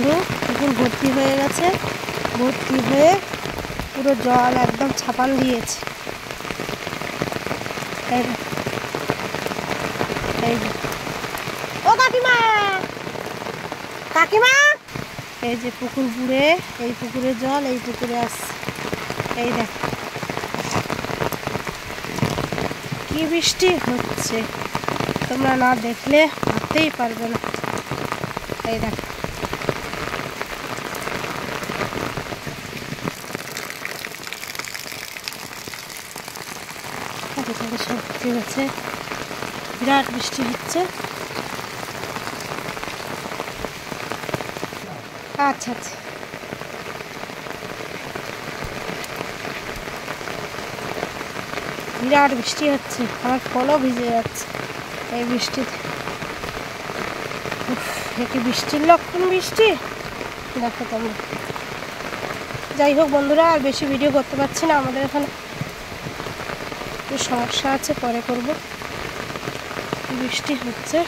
পুরো পুকুর ভর্তি হয়ে গেছে, ভর্তি হয়ে পুরো জল একদম ছাপান দিয়েছে। এই ও কাকিমা, কাকিমা, এই যে পুকুর বুড়ে, এই পুকুরের জল এই পুকুরে আসছে। এই দেখ কি বৃষ্টি হচ্ছে, তোমরা না দেখলে ভাবতেই পারবে না। এই দেখ সব ভর্তি গেছে, বিরাট বৃষ্টি হচ্ছে। আচ্ছা আচ্ছা, বিরাট বৃষ্টি হচ্ছে, আমার ফলও ভিজে যাচ্ছে এই বৃষ্টিতে। কি বৃষ্টির লক্ষণ, বৃষ্টি দেখো তোমরা। যাই হোক বন্ধুরা, আর বেশি ভিডিও করতে পারছি না, আমাদের এখানে একটু সমস্যা আছে, পরে করব। বৃষ্টি হচ্ছে।